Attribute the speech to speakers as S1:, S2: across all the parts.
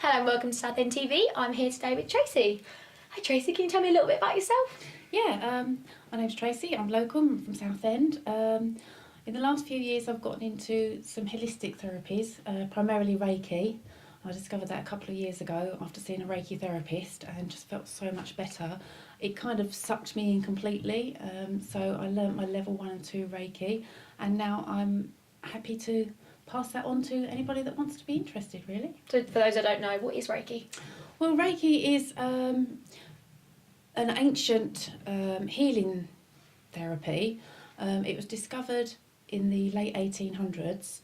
S1: Hello and welcome to Southend TV. I'm here today with Tracy. Hi Tracy, can you tell me a little bit about yourself?
S2: Yeah, my name's Tracy, I'm local, I'm from Southend. In the last few years I've gotten into some holistic therapies, primarily Reiki. I discovered that a couple of years ago after seeing a Reiki therapist and just felt so much better. It kind of sucked me in completely, so I learnt my level 1 and 2 Reiki, and now I'm happy to pass that on to anybody that wants to be interested, really.
S1: So for those that don't know, what is Reiki?
S2: Well, Reiki is an ancient healing therapy. It was discovered in the late 1800s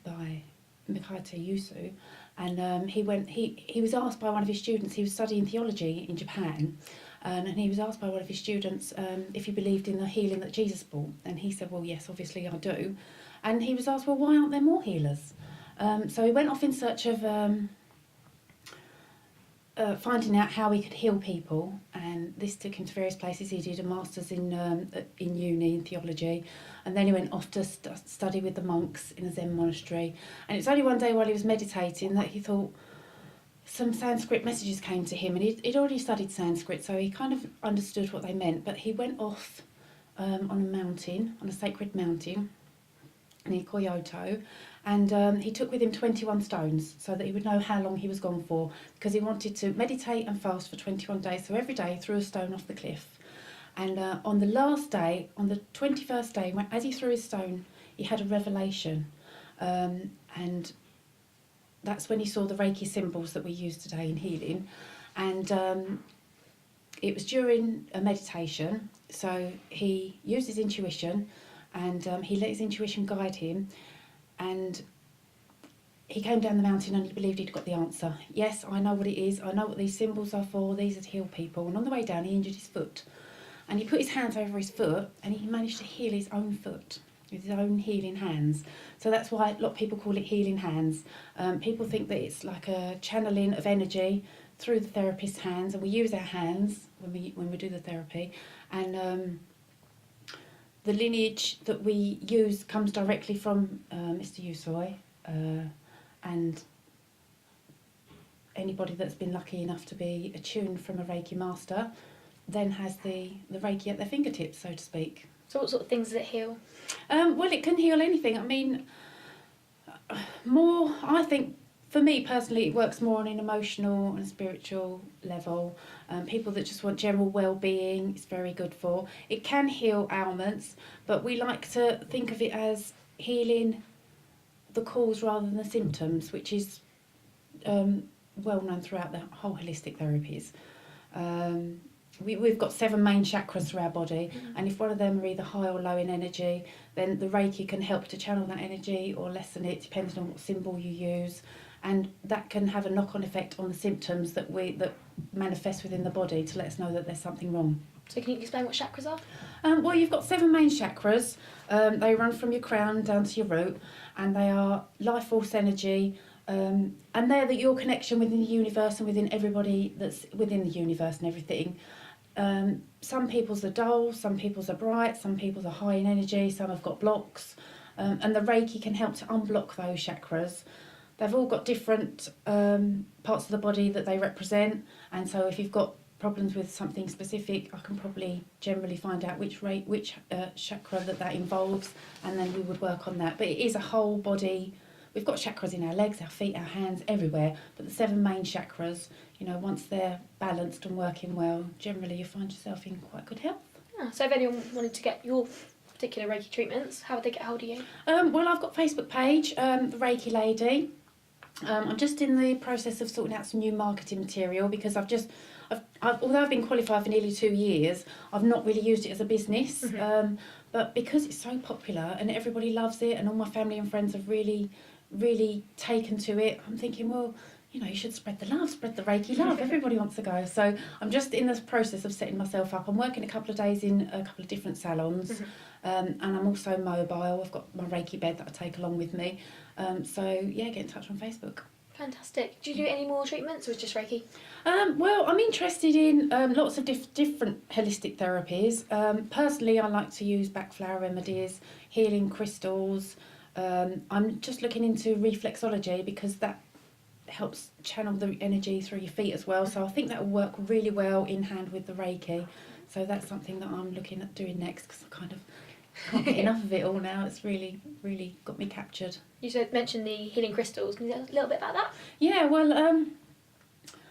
S2: by Mikhail Yusu, and he was asked by one of his students. He was studying theology in Japan, and he was asked by one of his students if he believed in the healing that Jesus brought, and he said, well, yes, obviously I do. And he was asked, well, why aren't there more healers? So he went off in search of finding out how he could heal people, and this took him to various places. He did a master's in uni in theology, and then he went off to study with the monks in a Zen monastery. And it was only one day while he was meditating that he thought some Sanskrit messages came to him, and he'd already studied Sanskrit, so he kind of understood what they meant. But he went off on a mountain, on a sacred mountain near Kyoto, and he took with him 21 stones so that he would know how long he was gone for, because he wanted to meditate and fast for 21 days. So every day he threw a stone off the cliff. And on the last day, on the 21st day, as he threw his stone, he had a revelation. And that's when he saw the Reiki symbols that we use today in healing. And it was during a meditation, so he used his intuition, and he let his intuition guide him, and he came down the mountain and he believed he'd got the answer. Yes, I know what it is, I know what these symbols are for, these are to heal people. And on the way down he injured his foot, and he put his hands over his foot, and he managed to heal his own foot with his own healing hands. So that's why a lot of people call it healing hands. People think that it's like a channeling of energy through the therapist's hands, and we use our hands when we do the therapy, and the lineage that we use comes directly from Mr. Yusoi, and anybody that's been lucky enough to be attuned from a Reiki master then has the Reiki at their fingertips, so to speak.
S1: So what sort of things does it heal?
S2: Well, it can heal anything. I mean, more, I think, for me personally, it works more on an emotional and spiritual level. People that just want general well-being, it's very good for. It can heal ailments, but we like to think of it as healing the cause rather than the symptoms, which is well known throughout the whole holistic therapies. We've got 7 main chakras through our body, and if one of them are either high or low in energy, then the Reiki can help to channel that energy or lessen it, depending on what symbol you use. And that can have a knock-on effect on the symptoms that manifest within the body to let us know that there's something wrong.
S1: So can you explain what chakras are?
S2: Well, you've got 7 main chakras. They run from your crown down to your root, and they are life force energy, and they're your connection within the universe and within everybody that's within the universe and everything. Some people's are dull, some people's are bright, some people's are high in energy, some have got blocks, and the Reiki can help to unblock those chakras. They've all got different parts of the body that they represent, and so if you've got problems with something specific, I can probably generally find out which chakra that involves, and then we would work on that. But it is a whole body. We've got chakras in our legs, our feet, our hands, everywhere, but the 7 main chakras, once they're balanced and working well, generally you find yourself in quite good health.
S1: So if anyone wanted to get your particular Reiki treatments, how would they get hold of you?
S2: Well, I've got a Facebook page, the Reiki Lady. I'm just in the process of sorting out some new marketing material, because although I've been qualified for nearly 2 years, I've not really used it as a business. But because it's so popular and everybody loves it, and all my family and friends have really taken to it, I'm thinking, well, you should spread the love, spread the Reiki love. Everybody wants to go. So I'm just in the process of setting myself up. I'm working a couple of days in a couple of different salons, and I'm also mobile. I've got my Reiki bed that I take along with me. So yeah, get in touch on Facebook.
S1: Fantastic. Do you do any more treatments, or is it just Reiki?
S2: Well, I'm interested in lots of different holistic therapies. Personally, I like to use back flower remedies, healing crystals. I'm just looking into reflexology, because that helps channel the energy through your feet as well. So I think that will work really well in hand with the Reiki. So that's something that I'm looking at doing next, because I kind of can't get enough of it all now. It's really, really got me captured.
S1: You mentioned the healing crystals. Can you tell us a little bit about that?
S2: Yeah, well,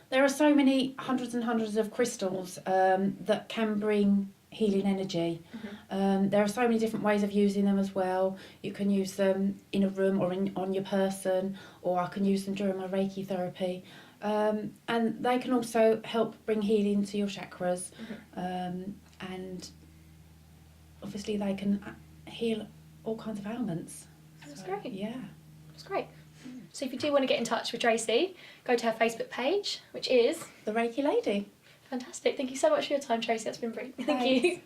S2: there are so many hundreds and hundreds of crystals that can bring healing energy. There are so many different ways of using them as well. You can use them in a room or on your person, or I can use them during my Reiki therapy. And they can also help bring healing to your chakras. And obviously they can heal all kinds of ailments.
S1: That's great.
S2: Yeah.
S1: That's great. So if you do want to get in touch with Tracy, go to her Facebook page, which is
S2: The Reiki Lady.
S1: fantastic. Thank you so much for your time, Tracy. That's been brilliant. Thank
S2: Thanks.
S1: you.